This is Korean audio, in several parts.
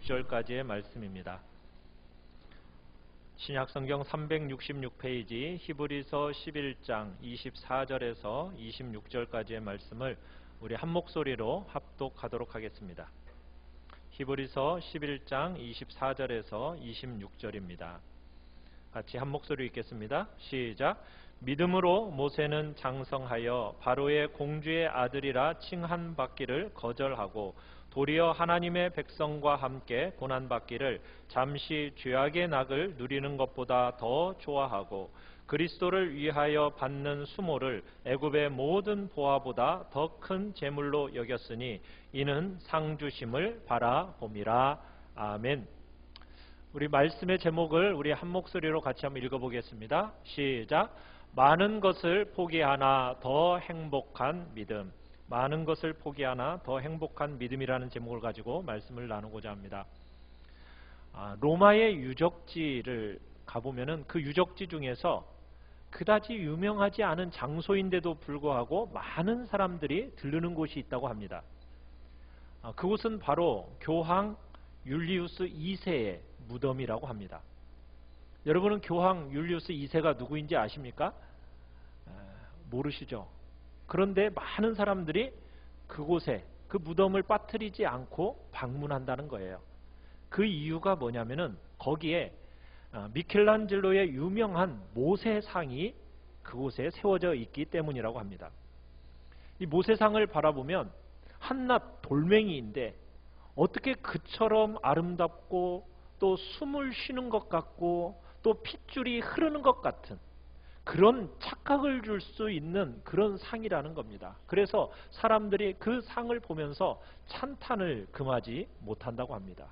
26절까지의 말씀입니다. 신약성경 366페이지 히브리서 11장 24절에서 26절까지의 말씀을 우리 한 목소리로 합독하도록 하겠습니다. 히브리서 11장 24절에서 26절입니다. 같이 한 목소리 읽겠습니다. 시작. 믿음으로 모세는 장성하여 바로의 공주의 아들이라 칭한받기를 거절하고 도리어 하나님의 백성과 함께 고난받기를 잠시 죄악의 낙을 누리는 것보다 더 좋아하고 그리스도를 위하여 받는 수모를 애굽의 모든 보화보다 더 큰 재물로 여겼으니 이는 상 주심을 바라봄이라. 아멘. 우리 말씀의 제목을 우리 한 목소리로 같이 한번 읽어보겠습니다. 시작. 많은 것을 포기하나 더 행복한 믿음. 많은 것을 포기하나 더 행복한 믿음이라는 제목을 가지고 말씀을 나누고자 합니다. 로마의 유적지를 가보면은 그 유적지 중에서 그다지 유명하지 않은 장소인데도 불구하고 많은 사람들이 들르는 곳이 있다고 합니다. 그곳은 바로 교황 율리우스 2세의 무덤이라고 합니다. 여러분은 교황 율리우스 2세가 누구인지 아십니까? 모르시죠? 그런데 많은 사람들이 그곳에 그 무덤을 빠뜨리지 않고 방문한다는 거예요. 그 이유가 뭐냐면은 거기에 미켈란젤로의 유명한 모세상이 그곳에 세워져 있기 때문이라고 합니다. 이 모세상을 바라보면 한낱 돌멩이인데 어떻게 그처럼 아름답고 또 숨을 쉬는 것 같고 또 핏줄이 흐르는 것 같은 그런 착각을 줄 수 있는 그런 상이라는 겁니다. 그래서 사람들이 그 상을 보면서 찬탄을 금하지 못한다고 합니다.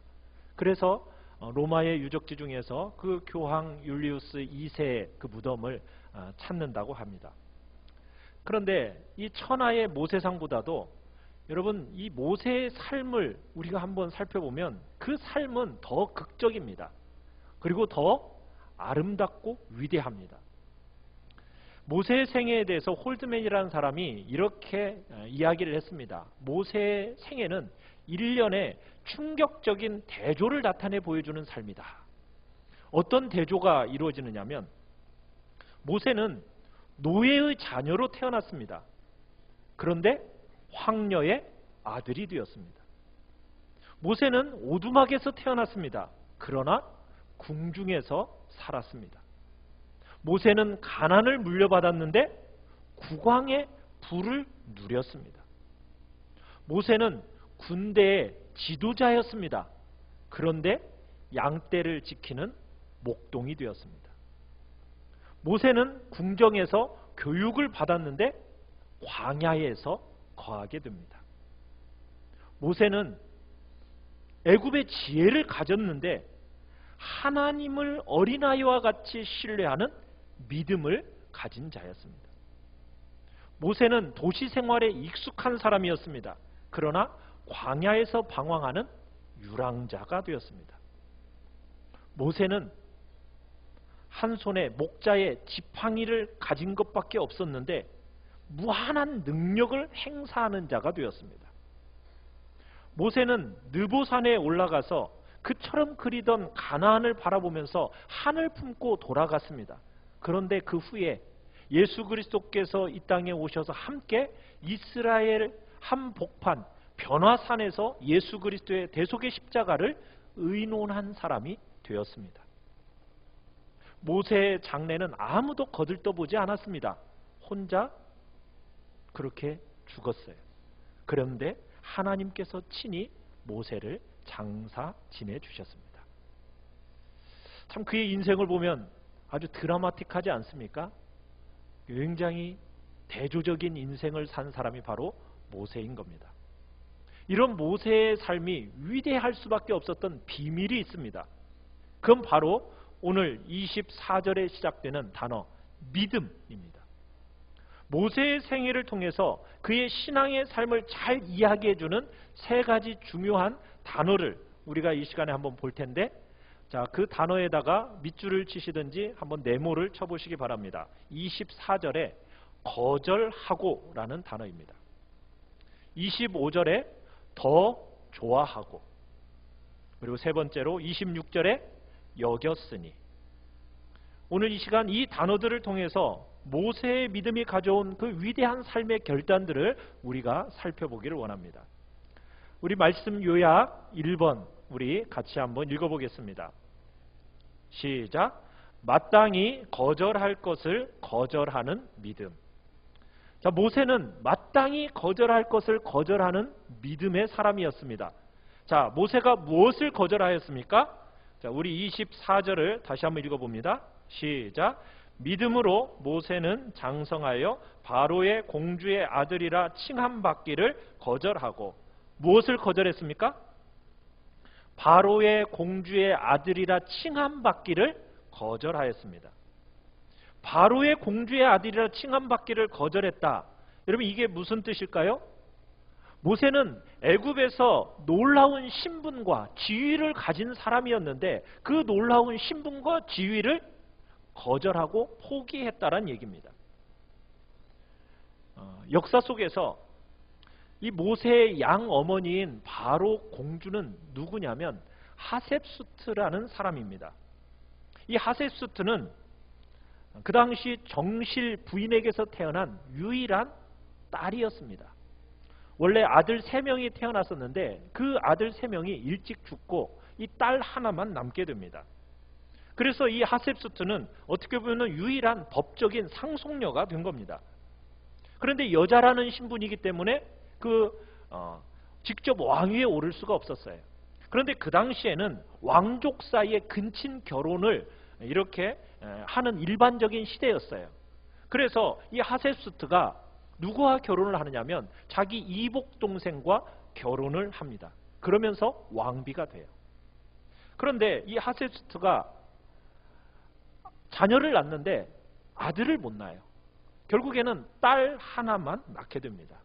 그래서 로마의 유적지 중에서 그 교황 율리우스 2세의 그 무덤을 찾는다고 합니다. 그런데 이 천하의 모세상보다도 여러분 이 모세의 삶을 우리가 한번 살펴보면 그 삶은 더 극적입니다. 그리고 더 아름답고 위대합니다. 모세의 생애에 대해서 홀드맨이라는 사람이 이렇게 이야기를 했습니다. 모세의 생애는 1년에 충격적인 대조를 나타내 보여주는 삶이다. 어떤 대조가 이루어지느냐면 모세는 노예의 자녀로 태어났습니다. 그런데 황녀의 아들이 되었습니다. 모세는 오두막에서 태어났습니다. 그러나 궁중에서 살았습니다. 모세는 가난을 물려받았는데 국왕의 부를 누렸습니다. 모세는 군대의 지도자였습니다. 그런데 양떼를 지키는 목동이 되었습니다. 모세는 궁정에서 교육을 받았는데 광야에서 거하게 됩니다. 모세는 애굽의 지혜를 가졌는데 하나님을 어린아이와 같이 신뢰하는 믿음을 가진 자였습니다. 모세는 도시 생활에 익숙한 사람이었습니다. 그러나 광야에서 방황하는 유랑자가 되었습니다. 모세는 한 손에 목자의 지팡이를 가진 것밖에 없었는데 무한한 능력을 행사하는 자가 되었습니다. 모세는 느보산에 올라가서 그처럼 그리던 가나안을 바라보면서 한을 품고 돌아갔습니다. 그런데 그 후에 예수 그리스도께서 이 땅에 오셔서 함께 이스라엘 한복판 변화산에서 예수 그리스도의 대속의 십자가를 의논한 사람이 되었습니다. 모세의 장래는 아무도 거들떠보지 않았습니다. 혼자 그렇게 죽었어요. 그런데 하나님께서 친히 모세를 장사 지내주셨습니다. 참 그의 인생을 보면 아주 드라마틱하지 않습니까? 굉장히 대조적인 인생을 산 사람이 바로 모세인 겁니다. 이런 모세의 삶이 위대할 수밖에 없었던 비밀이 있습니다. 그건 바로 오늘 24절에 시작되는 단어 믿음입니다. 모세의 생애를 통해서 그의 신앙의 삶을 잘 이야기해주는 세 가지 중요한 단어를 우리가 이 시간에 한번 볼 텐데, 자, 그 단어에다가 밑줄을 치시든지 한번 네모를 쳐보시기 바랍니다. 24절에 거절하고 라는 단어입니다. 25절에 더 좋아하고, 그리고 세 번째로 26절에 여겼으니. 오늘 이 시간 이 단어들을 통해서 모세의 믿음이 가져온 그 위대한 삶의 결단들을 우리가 살펴보기를 원합니다. 우리 말씀 요약 1번 우리 같이 한번 읽어보겠습니다. 시작. 마땅히 거절할 것을 거절하는 믿음. 자, 모세는 마땅히 거절할 것을 거절하는 믿음의 사람이었습니다. 자, 모세가 무엇을 거절하였습니까? 자, 우리 24절을 다시 한번 읽어봅니다. 시작. 믿음으로 모세는 장성하여 바로의 공주의 아들이라 칭함받기를 거절하고. 무엇을 거절했습니까? 바로의 공주의 아들이라 칭함받기를 거절하였습니다. 바로의 공주의 아들이라 칭함받기를 거절했다. 여러분, 이게 무슨 뜻일까요? 모세는 애굽에서 놀라운 신분과 지위를 가진 사람이었는데 그 놀라운 신분과 지위를 거절하고 포기했다는 얘기입니다. 역사 속에서 이 모세의 양어머니인 바로 공주는 누구냐면 하셉수트라는 사람입니다. 이 하셉수트는 그 당시 정실 부인에게서 태어난 유일한 딸이었습니다. 원래 아들 3명이 태어났었는데 그 아들 3명이 일찍 죽고 이 딸 하나만 남게 됩니다. 그래서 이 하셉수트는 어떻게 보면 유일한 법적인 상속녀가 된 겁니다. 그런데 여자라는 신분이기 때문에 직접 왕위에 오를 수가 없었어요. 그런데 그 당시에는 왕족 사이의 근친 결혼을 이렇게 하는 일반적인 시대였어요. 그래서 이 하셉수트가 누구와 결혼을 하느냐면 자기 이복 동생과 결혼을 합니다. 그러면서 왕비가 돼요. 그런데 이 하셉수트가 자녀를 낳는데 아들을 못 낳아요. 결국에는 딸 하나만 낳게 됩니다.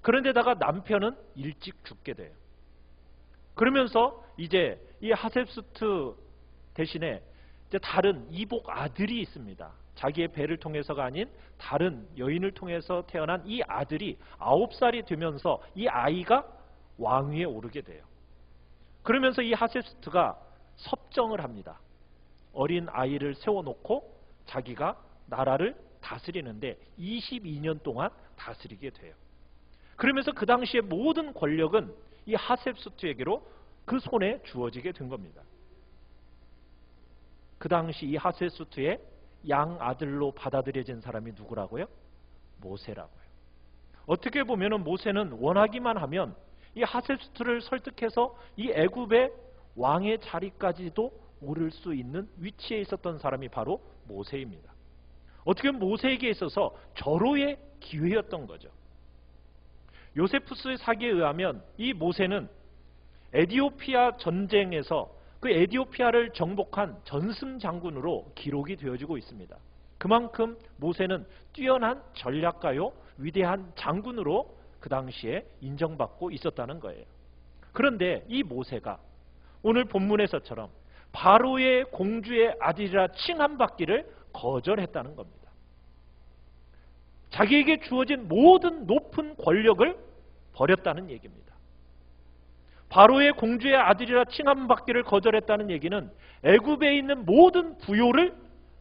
그런데다가 남편은 일찍 죽게 돼요. 그러면서 이제 이 하셉수트 대신에 이제 다른 이복 아들이 있습니다. 자기의 배를 통해서가 아닌 다른 여인을 통해서 태어난 이 아들이 9살이 되면서 이 아이가 왕위에 오르게 돼요. 그러면서 이 하셉수트가 섭정을 합니다. 어린 아이를 세워놓고 자기가 나라를 다스리는데 22년 동안 다스리게 돼요. 그러면서 그 당시의 모든 권력은 이 하셉수트에게로 그 손에 주어지게 된 겁니다. 그 당시 이 하셉수트의 양아들로 받아들여진 사람이 누구라고요? 모세라고요. 어떻게 보면 모세는 원하기만 하면 이 하셉수트를 설득해서 이 애굽의 왕의 자리까지도 오를 수 있는 위치에 있었던 사람이 바로 모세입니다. 어떻게 보면 모세에게 있어서 절호의 기회였던 거죠. 요세푸스의 사기에 의하면 이 모세는 에디오피아 전쟁에서 그 에디오피아를 정복한 전승 장군으로 기록이 되어지고 있습니다. 그만큼 모세는 뛰어난 전략가요 위대한 장군으로 그 당시에 인정받고 있었다는 거예요. 그런데 이 모세가 오늘 본문에서처럼 바로의 공주의 아들이라 칭함받기를 거절했다는 겁니다. 자기에게 주어진 모든 높은 권력을 버렸다는 얘기입니다. 바로의 공주의 아들이라 칭함받기를 거절했다는 얘기는 애굽에 있는 모든 부요를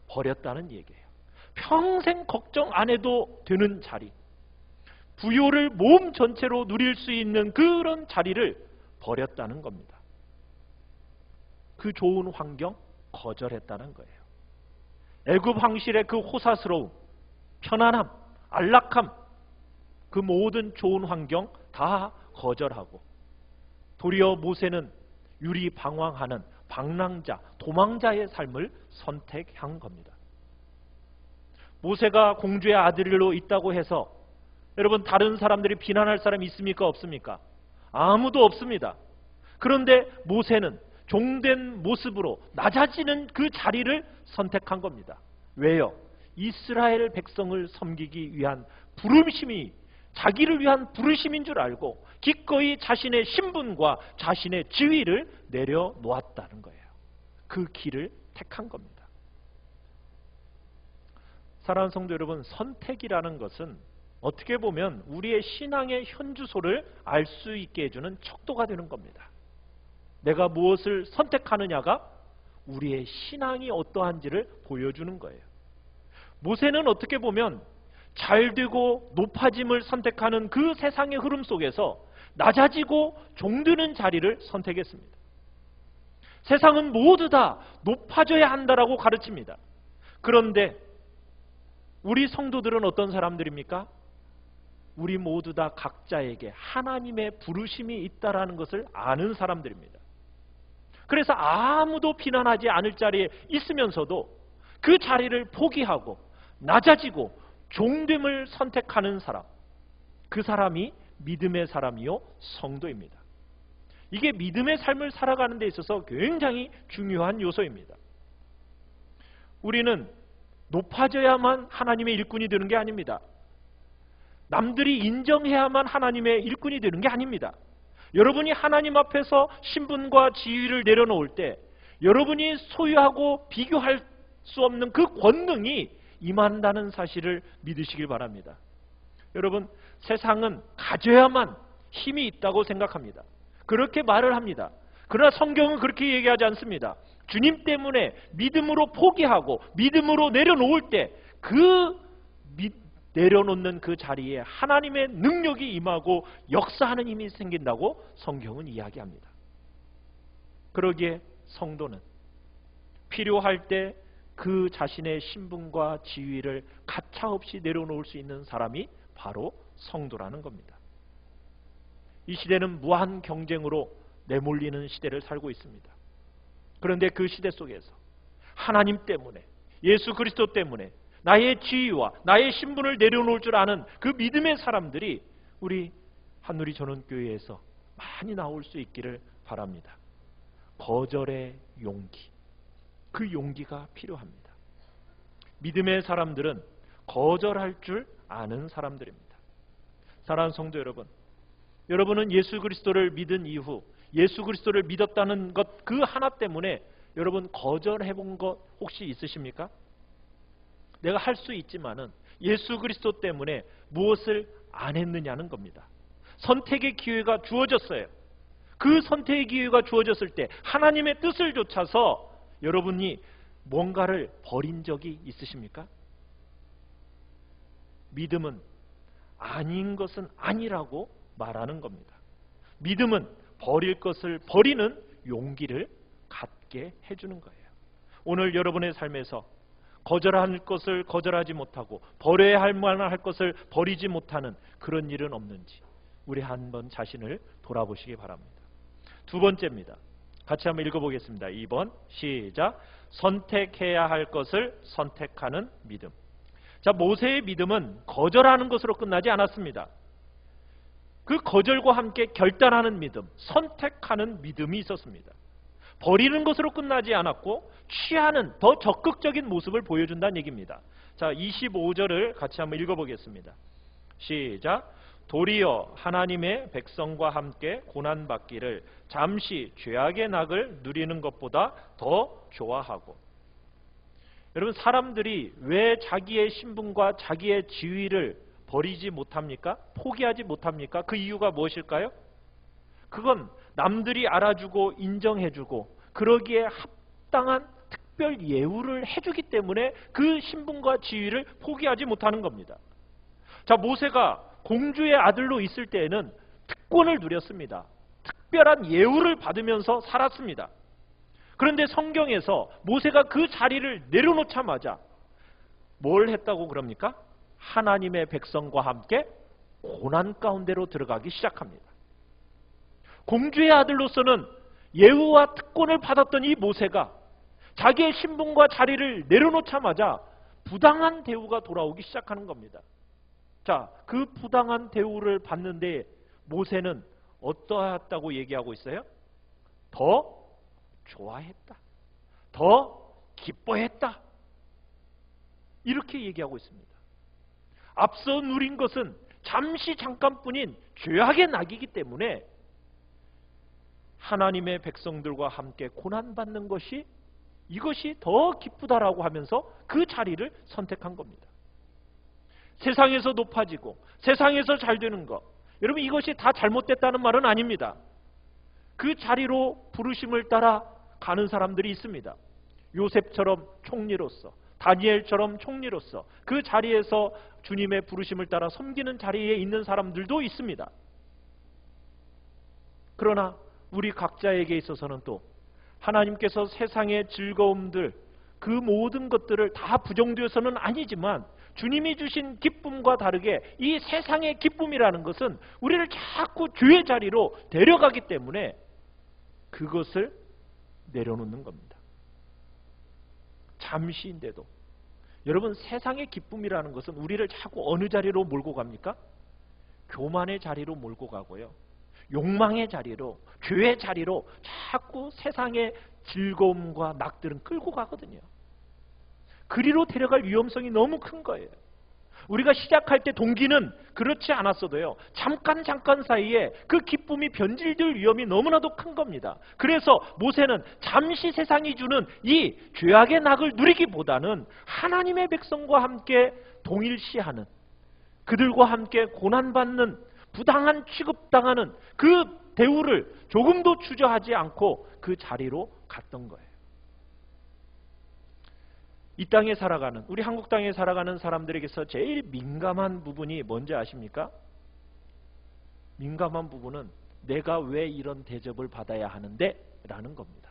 버렸다는 얘기예요. 평생 걱정 안 해도 되는 자리, 부요를 몸 전체로 누릴 수 있는 그런 자리를 버렸다는 겁니다. 그 좋은 환경 거절했다는 거예요. 애굽 황실의 그 호사스러움, 편안함, 안락함, 그 모든 좋은 환경 다 거절하고 도리어 모세는 유리방황하는 방랑자, 도망자의 삶을 선택한 겁니다. 모세가 공주의 아들로 있다고 해서 여러분 다른 사람들이 비난할 사람이 있습니까? 없습니까? 아무도 없습니다. 그런데 모세는 종된 모습으로 낮아지는 그 자리를 선택한 겁니다. 왜요? 이스라엘 백성을 섬기기 위한 부르심이 자기를 위한 부르심인 줄 알고 기꺼이 자신의 신분과 자신의 지위를 내려놓았다는 거예요. 그 길을 택한 겁니다. 사랑하는 성도 여러분, 선택이라는 것은 어떻게 보면 우리의 신앙의 현주소를 알 수 있게 해주는 척도가 되는 겁니다. 내가 무엇을 선택하느냐가 우리의 신앙이 어떠한지를 보여주는 거예요. 모세는 어떻게 보면 잘되고 높아짐을 선택하는 그 세상의 흐름 속에서 낮아지고 종드는 자리를 선택했습니다. 세상은 모두 다 높아져야 한다라고 가르칩니다. 그런데 우리 성도들은 어떤 사람들입니까? 우리 모두 다 각자에게 하나님의 부르심이 있다라는 것을 아는 사람들입니다. 그래서 아무도 비난하지 않을 자리에 있으면서도 그 자리를 포기하고 낮아지고 종됨을 선택하는 사람, 그 사람이 믿음의 사람이요 성도입니다. 이게 믿음의 삶을 살아가는 데 있어서 굉장히 중요한 요소입니다. 우리는 높아져야만 하나님의 일꾼이 되는 게 아닙니다. 남들이 인정해야만 하나님의 일꾼이 되는 게 아닙니다. 여러분이 하나님 앞에서 신분과 지위를 내려놓을 때 여러분이 소유하고 비교할 수 없는 그 권능이 임한다는 사실을 믿으시길 바랍니다. 여러분, 세상은 가져야만 힘이 있다고 생각합니다. 그렇게 말을 합니다. 그러나 성경은 그렇게 얘기하지 않습니다. 주님 때문에 믿음으로 포기하고 믿음으로 내려놓을 때 그 내려놓는 그 자리에 하나님의 능력이 임하고 역사하는 힘이 생긴다고 성경은 이야기합니다. 그러기에 성도는 필요할 때 그 자신의 신분과 지위를 가차없이 내려놓을 수 있는 사람이 바로 성도라는 겁니다. 이 시대는 무한 경쟁으로 내몰리는 시대를 살고 있습니다. 그런데 그 시대 속에서 하나님 때문에, 예수 그리스도 때문에 나의 지위와 나의 신분을 내려놓을 줄 아는 그 믿음의 사람들이 우리 한누리 전원교회에서 많이 나올 수 있기를 바랍니다. 거절의 용기, 그 용기가 필요합니다. 믿음의 사람들은 거절할 줄 아는 사람들입니다. 사랑하는 성도 여러분, 여러분은 예수 그리스도를 믿은 이후 예수 그리스도를 믿었다는 것 그 하나 때문에 여러분 거절해 본 것 혹시 있으십니까? 내가 할 수 있지만은 예수 그리스도 때문에 무엇을 안 했느냐는 겁니다. 선택의 기회가 주어졌어요. 그 선택의 기회가 주어졌을 때 하나님의 뜻을 좇아서 여러분이 뭔가를 버린 적이 있으십니까? 믿음은 아닌 것은 아니라고 말하는 겁니다. 믿음은 버릴 것을 버리는 용기를 갖게 해주는 거예요. 오늘 여러분의 삶에서 거절할 것을 거절하지 못하고 버려야 할 만한 할 것을 버리지 못하는 그런 일은 없는지 우리 한번 자신을 돌아보시기 바랍니다. 두 번째입니다. 같이 한번 읽어보겠습니다. 2번 시작. 선택해야 할 것을 선택하는 믿음. 자, 모세의 믿음은 거절하는 것으로 끝나지 않았습니다. 그 거절과 함께 결단하는 믿음, 선택하는 믿음이 있었습니다. 버리는 것으로 끝나지 않았고 취하는 더 적극적인 모습을 보여준다는 얘기입니다. 자, 25절을 같이 한번 읽어보겠습니다. 시작. 도리어 하나님의 백성과 함께 고난받기를 잠시 죄악의 낙을 누리는 것보다 더 좋아하고. 여러분, 사람들이 왜 자기의 신분과 자기의 지위를 버리지 못합니까? 포기하지 못합니까? 그 이유가 무엇일까요? 그건 남들이 알아주고 인정해주고 그러기에 합당한 특별 예우를 해주기 때문에 그 신분과 지위를 포기하지 못하는 겁니다. 자, 모세가 공주의 아들로 있을 때에는 특권을 누렸습니다. 특별한 예우를 받으면서 살았습니다. 그런데 성경에서 모세가 그 자리를 내려놓자마자 뭘 했다고 그럽니까? 하나님의 백성과 함께 고난 가운데로 들어가기 시작합니다. 공주의 아들로서는 예우와 특권을 받았던 이 모세가 자기의 신분과 자리를 내려놓자마자 부당한 대우가 돌아오기 시작하는 겁니다. 자, 그 부당한 대우를 받는데 모세는 어떠했다고 얘기하고 있어요? 더 좋아했다. 더 기뻐했다. 이렇게 얘기하고 있습니다. 앞서 누린 것은 잠시 잠깐뿐인 죄악의 낙이기 때문에 하나님의 백성들과 함께 고난받는 것이 이것이 더 기쁘다라고 하면서 그 자리를 선택한 겁니다. 세상에서 높아지고 세상에서 잘 되는 것, 여러분 이것이 다 잘못됐다는 말은 아닙니다. 그 자리로 부르심을 따라 가는 사람들이 있습니다. 요셉처럼 총리로서, 다니엘처럼 총리로서 그 자리에서 주님의 부르심을 따라 섬기는 자리에 있는 사람들도 있습니다. 그러나 우리 각자에게 있어서는 또 하나님께서 세상의 즐거움들, 그 모든 것들을 다 부정되어서는 아니지만 주님이 주신 기쁨과 다르게 이 세상의 기쁨이라는 것은 우리를 자꾸 주의 자리로 데려가기 때문에 그것을 내려놓는 겁니다. 잠시인데도 여러분, 세상의 기쁨이라는 것은 우리를 자꾸 어느 자리로 몰고 갑니까? 교만의 자리로 몰고 가고요, 욕망의 자리로, 죄의 자리로 자꾸 세상의 즐거움과 낙들은 끌고 가거든요. 그리로 데려갈 위험성이 너무 큰 거예요. 우리가 시작할 때 동기는 그렇지 않았어도요, 잠깐 사이에 그 기쁨이 변질될 위험이 너무나도 큰 겁니다. 그래서 모세는 잠시 세상이 주는 이 죄악의 낙을 누리기보다는 하나님의 백성과 함께 동일시하는, 그들과 함께 고난받는, 부당한 취급당하는 그 대우를 조금도 주저하지 않고 그 자리로 갔던 거예요. 이 땅에 살아가는, 우리 한국 땅에 살아가는 사람들에게서 제일 민감한 부분이 뭔지 아십니까? 민감한 부분은 내가 왜 이런 대접을 받아야 하는데? 라는 겁니다.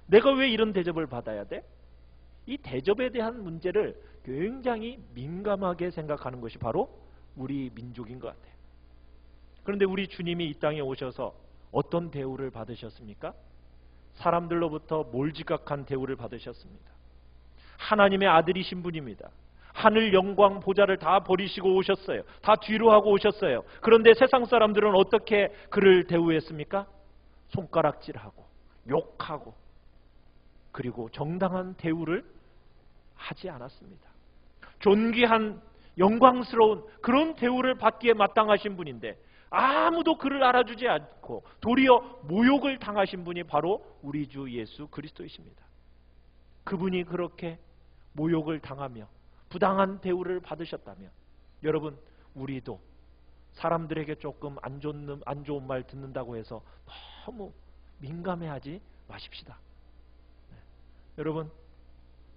내가 왜 이런 대접을 받아야 돼? 이 대접에 대한 문제를 굉장히 민감하게 생각하는 것이 바로 우리 민족인 것 같아요. 그런데 우리 주님이 이 땅에 오셔서 어떤 대우를 받으셨습니까? 사람들로부터 몰지각한 대우를 받으셨습니다. 하나님의 아들이신 분입니다. 하늘 영광 보좌를 다 버리시고 오셨어요. 다 뒤로 하고 오셨어요. 그런데 세상 사람들은 어떻게 그를 대우했습니까? 손가락질하고 욕하고, 그리고 정당한 대우를 하지 않았습니다. 존귀한 영광스러운 그런 대우를 받기에 마땅하신 분인데 아무도 그를 알아주지 않고 도리어 모욕을 당하신 분이 바로 우리 주 예수 그리스도이십니다. 그분이 그렇게 모욕을 당하며 부당한 대우를 받으셨다면 여러분, 우리도 사람들에게 조금 안 좋은 말 듣는다고 해서 너무 민감해하지 마십시다. 네. 여러분,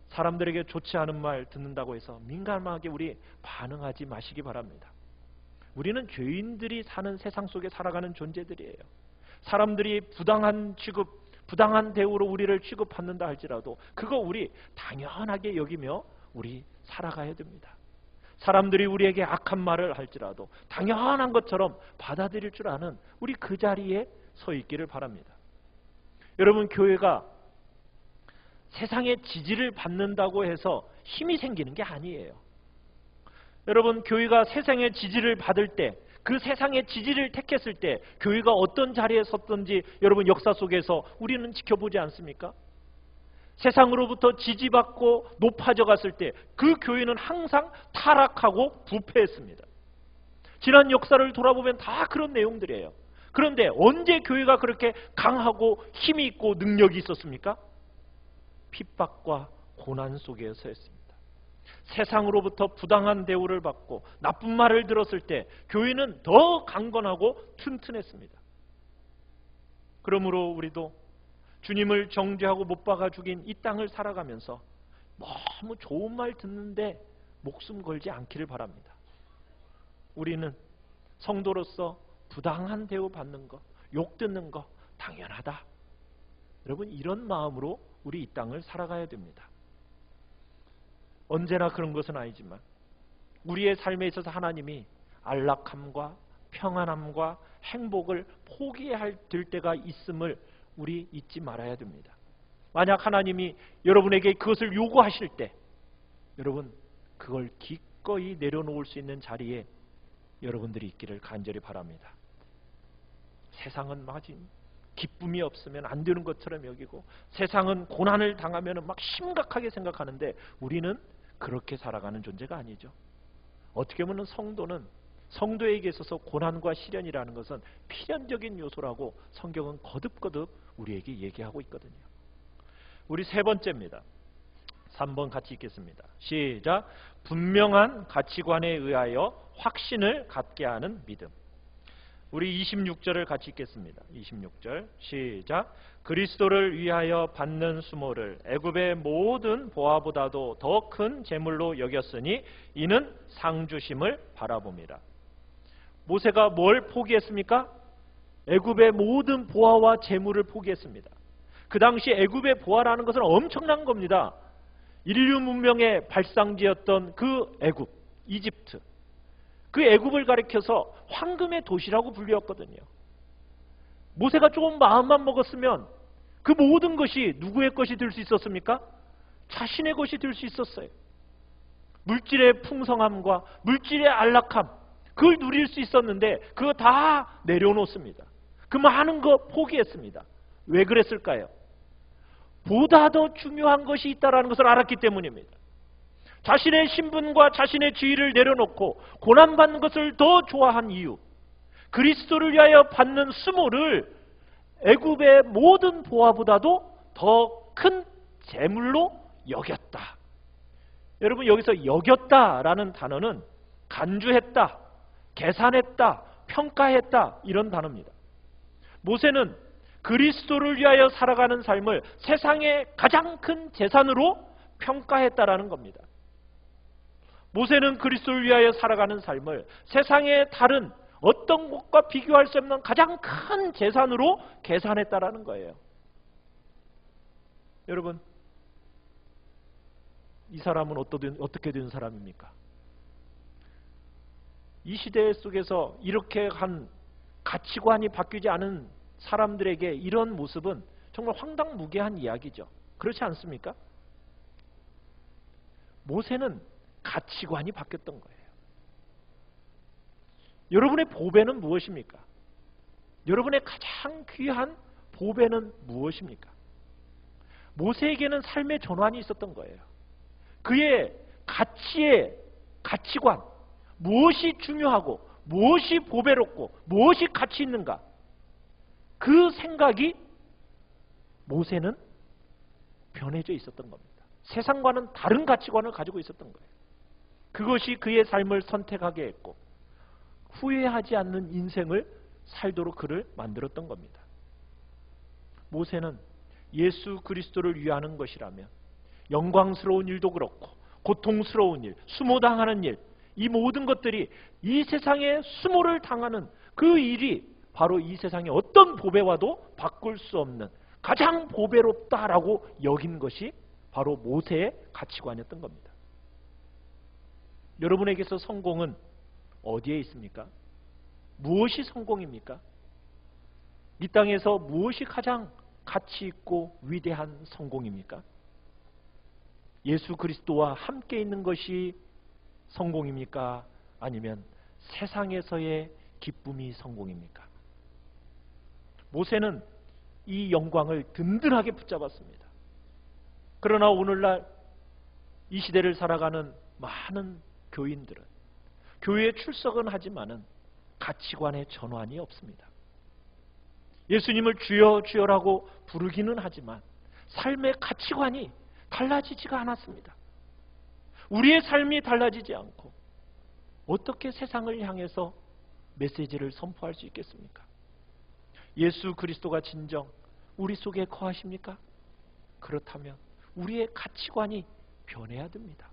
사람들에게 좋지 않은 말 듣는다고 해서 민감하게 우리 반응하지 마시기 바랍니다. 우리는 죄인들이 사는 세상 속에 살아가는 존재들이에요. 사람들이 부당한 취급, 부당한 대우로 우리를 취급받는다 할지라도 그거 우리 당연하게 여기며 우리 살아가야 됩니다. 사람들이 우리에게 악한 말을 할지라도 당연한 것처럼 받아들일 줄 아는 우리 그 자리에 서 있기를 바랍니다. 여러분, 교회가 세상의 지지를 받는다고 해서 힘이 생기는 게 아니에요. 여러분, 교회가 세상의 지지를 받을 때, 그 세상의 지지를 택했을 때 교회가 어떤 자리에 섰던지 여러분 역사 속에서 우리는 지켜보지 않습니까? 세상으로부터 지지받고 높아져 갔을 때 그 교회는 항상 타락하고 부패했습니다. 지난 역사를 돌아보면 다 그런 내용들이에요. 그런데 언제 교회가 그렇게 강하고 힘이 있고 능력이 있었습니까? 핍박과 고난 속에서 했습니다. 세상으로부터 부당한 대우를 받고 나쁜 말을 들었을 때 교회는 더 강건하고 튼튼했습니다. 그러므로 우리도 주님을 정죄하고 못 박아 죽인 이 땅을 살아가면서 너무 좋은 말 듣는데 목숨 걸지 않기를 바랍니다. 우리는 성도로서 부당한 대우 받는 것, 욕 듣는 것 당연하다. 여러분, 이런 마음으로 우리 이 땅을 살아가야 됩니다. 언제나 그런 것은 아니지만 우리의 삶에 있어서 하나님이 안락함과 평안함과 행복을 포기해야 될 때가 있음을 우리 잊지 말아야 됩니다. 만약 하나님이 여러분에게 그것을 요구하실 때 여러분, 그걸 기꺼이 내려놓을 수 있는 자리에 여러분들이 있기를 간절히 바랍니다. 세상은 마치 기쁨이 없으면 안 되는 것처럼 여기고 세상은 고난을 당하면 막 심각하게 생각하는데 우리는 그렇게 살아가는 존재가 아니죠. 어떻게 보면 성도는, 성도에게 있어서 고난과 시련이라는 것은 필연적인 요소라고 성경은 거듭거듭 우리에게 얘기하고 있거든요. 우리 세 번째입니다. 3번 같이 읽겠습니다. 시작. 분명한 가치관에 의하여 확신을 갖게 하는 믿음. 우리 26절을 같이 읽겠습니다. 26절 시작. 그리스도를 위하여 받는 수모를 애굽의 모든 보화보다도 더 큰 재물로 여겼으니 이는 상주심을 바라봅니다. 모세가 뭘 포기했습니까? 애굽의 모든 보화와 재물을 포기했습니다. 그 당시 애굽의 보화라는 것은 엄청난 겁니다. 인류 문명의 발상지였던 그 애굽, 이집트. 그 애굽을 가리켜서 황금의 도시라고 불렸거든요. 모세가 조금 마음만 먹었으면 그 모든 것이 누구의 것이 될 수 있었습니까? 자신의 것이 될 수 있었어요. 물질의 풍성함과 물질의 안락함, 그걸 누릴 수 있었는데 그거 다 내려놓습니다. 그 많은 거 포기했습니다. 왜 그랬을까요? 보다 더 중요한 것이 있다는 것을 알았기 때문입니다. 자신의 신분과 자신의 지위를 내려놓고 고난받는 것을 더 좋아한 이유, 그리스도를 위하여 받는 수모를 애굽의 모든 보화보다도 더 큰 재물로 여겼다. 여러분, 여기서 여겼다라는 단어는 간주했다, 계산했다, 평가했다 이런 단어입니다. 모세는 그리스도를 위하여 살아가는 삶을 세상의 가장 큰 재산으로 평가했다라는 겁니다. 모세는 그리스도를 위하여 살아가는 삶을 세상의 다른 어떤 것과 비교할 수 없는 가장 큰 재산으로 계산했다라는 거예요. 여러분, 이 사람은 어떻게 된 사람입니까? 이 시대 속에서 이렇게 한 가치관이 바뀌지 않은 사람들에게 이런 모습은 정말 황당무계한 이야기죠. 그렇지 않습니까? 모세는 가치관이 바뀌었던 거예요. 여러분의 보배는 무엇입니까? 여러분의 가장 귀한 보배는 무엇입니까? 모세에게는 삶의 전환이 있었던 거예요. 그의 가치관, 무엇이 중요하고 무엇이 보배롭고 무엇이 가치 있는가, 그 생각이 모세는 변해져 있었던 겁니다. 세상과는 다른 가치관을 가지고 있었던 거예요. 그것이 그의 삶을 선택하게 했고 후회하지 않는 인생을 살도록 그를 만들었던 겁니다. 모세는 예수 그리스도를 위하는 것이라면 영광스러운 일도 그렇고 고통스러운 일, 수모당하는 일, 이 모든 것들이 이 세상에 수모를 당하는 그 일이 바로 이 세상의 어떤 보배와도 바꿀 수 없는 가장 보배롭다라고 여긴 것이 바로 모세의 가치관이었던 겁니다. 여러분에게서 성공은 어디에 있습니까? 무엇이 성공입니까? 이 땅에서 무엇이 가장 가치 있고 위대한 성공입니까? 예수 그리스도와 함께 있는 것이 성공입니까? 아니면 세상에서의 기쁨이 성공입니까? 모세는 이 영광을 든든하게 붙잡았습니다. 그러나 오늘날 이 시대를 살아가는 많은 교인들은 교회에 출석은 하지만은 가치관의 전환이 없습니다. 예수님을 주여 주여라고 부르기는 하지만 삶의 가치관이 달라지지가 않았습니다. 우리의 삶이 달라지지 않고 어떻게 세상을 향해서 메시지를 선포할 수 있겠습니까? 예수 그리스도가 진정 우리 속에 거하십니까? 그렇다면 우리의 가치관이 변해야 됩니다.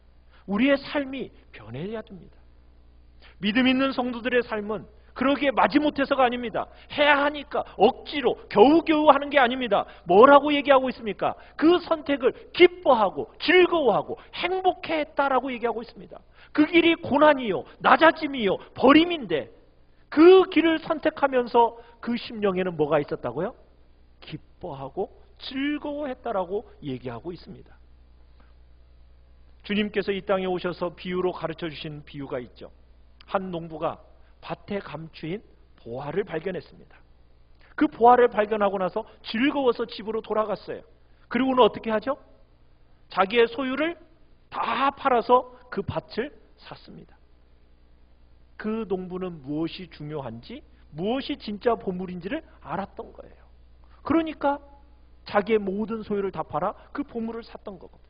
우리의 삶이 변해야 됩니다. 믿음 있는 성도들의 삶은 그러기에 마지못해서가 아닙니다. 해야 하니까 억지로 겨우겨우 하는 게 아닙니다. 뭐라고 얘기하고 있습니까? 그 선택을 기뻐하고 즐거워하고 행복해했다라고 얘기하고 있습니다. 그 길이 고난이요, 낮아짐이요, 버림인데 그 길을 선택하면서 그 심령에는 뭐가 있었다고요? 기뻐하고 즐거워했다라고 얘기하고 있습니다. 주님께서 이 땅에 오셔서 비유로 가르쳐 주신 비유가 있죠. 한 농부가 밭에 감추인 보화를 발견했습니다. 그 보화를 발견하고 나서 즐거워서 집으로 돌아갔어요. 그리고는 어떻게 하죠? 자기의 소유를 다 팔아서 그 밭을 샀습니다. 그 농부는 무엇이 중요한지, 무엇이 진짜 보물인지를 알았던 거예요. 그러니까 자기의 모든 소유를 다 팔아 그 보물을 샀던 거거든요.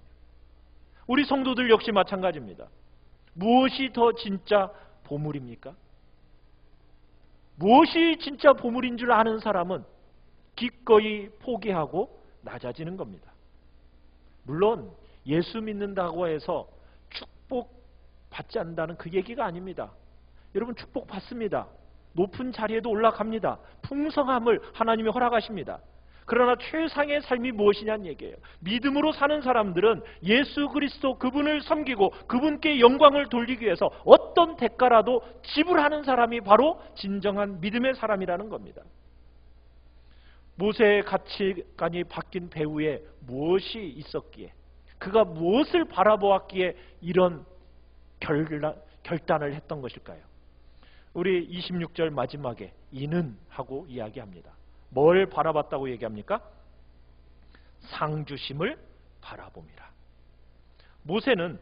우리 성도들 역시 마찬가지입니다. 무엇이 더 진짜 보물입니까? 무엇이 진짜 보물인 줄 아는 사람은 기꺼이 포기하고 낮아지는 겁니다. 물론 예수 믿는다고 해서 축복 받지 않는다는 그 얘기가 아닙니다. 여러분, 축복 받습니다. 높은 자리에도 올라갑니다. 풍성함을 하나님이 허락하십니다. 그러나 최상의 삶이 무엇이냐는 얘기예요. 믿음으로 사는 사람들은 예수 그리스도 그분을 섬기고 그분께 영광을 돌리기 위해서 어떤 대가라도 지불하는 사람이 바로 진정한 믿음의 사람이라는 겁니다. 모세의 가치관이 바뀐 배후에 무엇이 있었기에, 그가 무엇을 바라보았기에 이런 결단을 했던 것일까요? 우리 26절 마지막에 이는 하고 이야기합니다. 뭘 바라봤다고 얘기합니까? 상주심을 바라봅니다. 모세는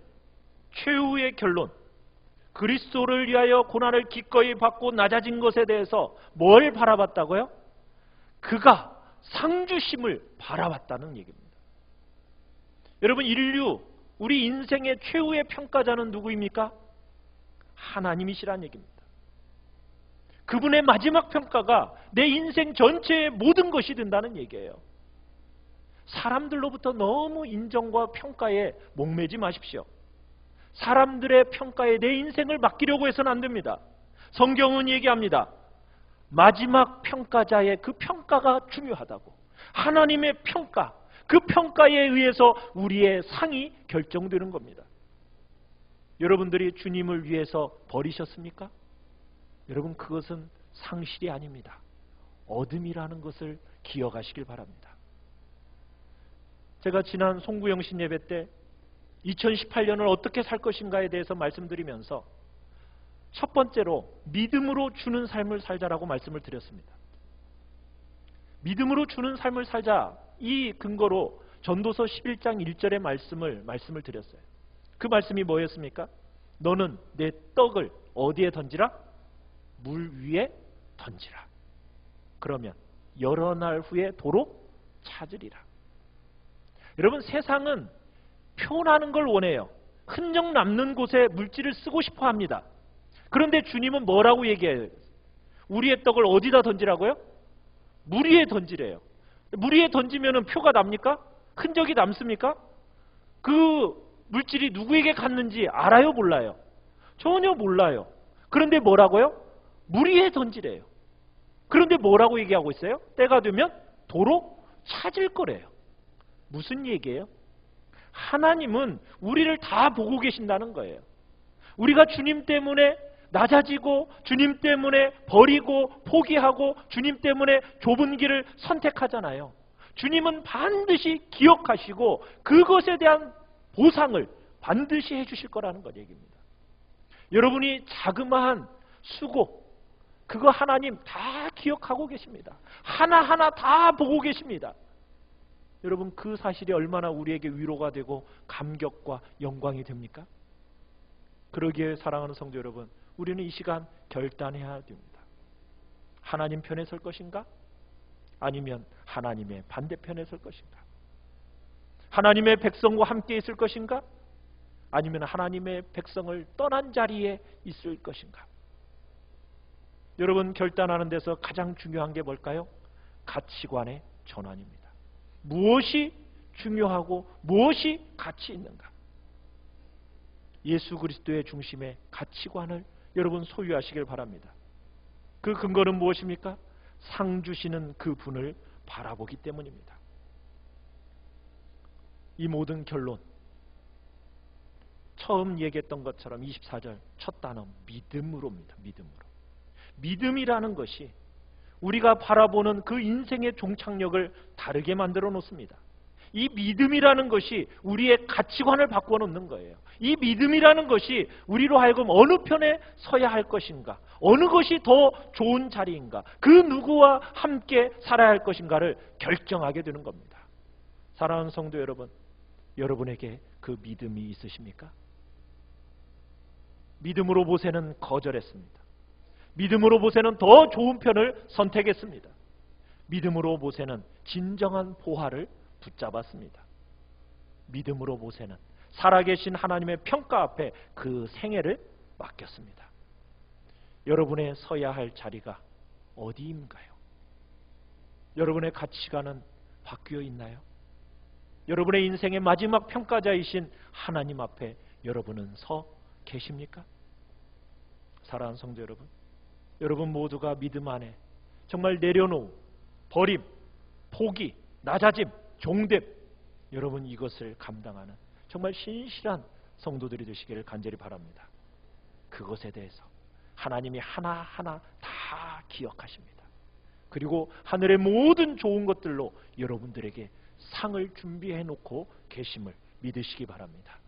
최후의 결론, 그리스도를 위하여 고난을 기꺼이 받고 낮아진 것에 대해서 뭘 바라봤다고요? 그가 상주심을 바라봤다는 얘기입니다. 여러분, 인류, 우리 인생의 최후의 평가자는 누구입니까? 하나님이시라는 얘기입니다. 그분의 마지막 평가가 내 인생 전체의 모든 것이 된다는 얘기예요. 사람들로부터 너무 인정과 평가에 목매지 마십시오. 사람들의 평가에 내 인생을 맡기려고 해서는 안 됩니다. 성경은 얘기합니다. 마지막 평가자의 그 평가가 중요하다고. 하나님의 평가, 그 평가에 의해서 우리의 상이 결정되는 겁니다. 여러분들이 주님을 위해서 버리셨습니까? 여러분, 그것은 상실이 아닙니다. 얻음이라는 것을 기억하시길 바랍니다. 제가 지난 송구영신 예배 때 2018년을 어떻게 살 것인가에 대해서 말씀드리면서 첫 번째로 믿음으로 주는 삶을 살자라고 말씀을 드렸습니다. 믿음으로 주는 삶을 살자, 이 근거로 전도서 11장 1절의 말씀을 드렸어요. 그 말씀이 뭐였습니까? 너는 내 떡을 어디에 던지라? 물 위에 던지라. 그러면 여러 날 후에 도로 찾으리라. 여러분, 세상은 표현하는 걸 원해요. 흔적 남는 곳에 물질을 쓰고 싶어 합니다. 그런데 주님은 뭐라고 얘기해요? 우리의 떡을 어디다 던지라고요? 물 위에 던지래요. 물 위에 던지면 표가 납니까? 흔적이 남습니까? 그 물질이 누구에게 갔는지 알아요, 몰라요? 전혀 몰라요. 그런데 뭐라고요? 물 위에 던지래요. 그런데 뭐라고 얘기하고 있어요? 때가 되면 도로 찾을 거래요. 무슨 얘기예요? 하나님은 우리를 다 보고 계신다는 거예요. 우리가 주님 때문에 낮아지고, 주님 때문에 버리고 포기하고, 주님 때문에 좁은 길을 선택하잖아요. 주님은 반드시 기억하시고 그것에 대한 보상을 반드시 해주실 거라는 것 얘기입니다. 여러분이 자그마한 수고, 그거 하나님 다 기억하고 계십니다. 하나하나 다 보고 계십니다. 여러분, 그 사실이 얼마나 우리에게 위로가 되고 감격과 영광이 됩니까? 그러기에 사랑하는 성도 여러분, 우리는 이 시간 결단해야 됩니다. 하나님 편에 설 것인가? 아니면 하나님의 반대편에 설 것인가? 하나님의 백성과 함께 있을 것인가? 아니면 하나님의 백성을 떠난 자리에 있을 것인가? 여러분, 결단하는 데서 가장 중요한 게 뭘까요? 가치관의 전환입니다. 무엇이 중요하고 무엇이 가치 있는가? 예수 그리스도의 중심의 가치관을 여러분 소유하시길 바랍니다. 그 근거는 무엇입니까? 상 주시는 그 분을 바라보기 때문입니다. 이 모든 결론, 처음 얘기했던 것처럼 24절 첫 단어 믿음으로입니다. 믿음으로. 믿음이라는 것이 우리가 바라보는 그 인생의 종착역을 다르게 만들어 놓습니다. 이 믿음이라는 것이 우리의 가치관을 바꿔 놓는 거예요. 이 믿음이라는 것이 우리로 하여금 어느 편에 서야 할 것인가, 어느 것이 더 좋은 자리인가, 그 누구와 함께 살아야 할 것인가를 결정하게 되는 겁니다. 사랑하는 성도 여러분, 여러분에게 그 믿음이 있으십니까? 믿음으로 모세는 거절했습니다. 믿음으로 모세는 더 좋은 편을 선택했습니다. 믿음으로 모세는 진정한 보화를 붙잡았습니다. 믿음으로 모세는 살아계신 하나님의 평가 앞에 그 생애를 맡겼습니다. 여러분의 서야 할 자리가 어디인가요? 여러분의 가치관은 바뀌어 있나요? 여러분의 인생의 마지막 평가자이신 하나님 앞에 여러분은 서 계십니까? 사랑하는 성도 여러분, 여러분 모두가 믿음 안에 정말 내려놓음, 버림, 포기, 낮아짐, 종됨, 여러분 이것을 감당하는 정말 신실한 성도들이 되시기를 간절히 바랍니다. 그것에 대해서 하나님이 하나하나 다 기억하십니다. 그리고 하늘의 모든 좋은 것들로 여러분들에게 상을 준비해 놓고 계심을 믿으시기 바랍니다.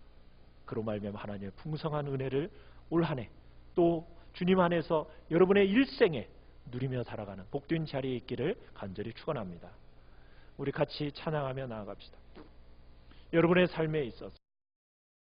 그로 말미암아 하나님의 풍성한 은혜를 올 한 해 또 주님 안에서 여러분의 일생에 누리며 살아가는 복된 자리에 있기를 간절히 축원합니다. 우리 같이 찬양하며 나아갑시다. 여러분의 삶에 있어서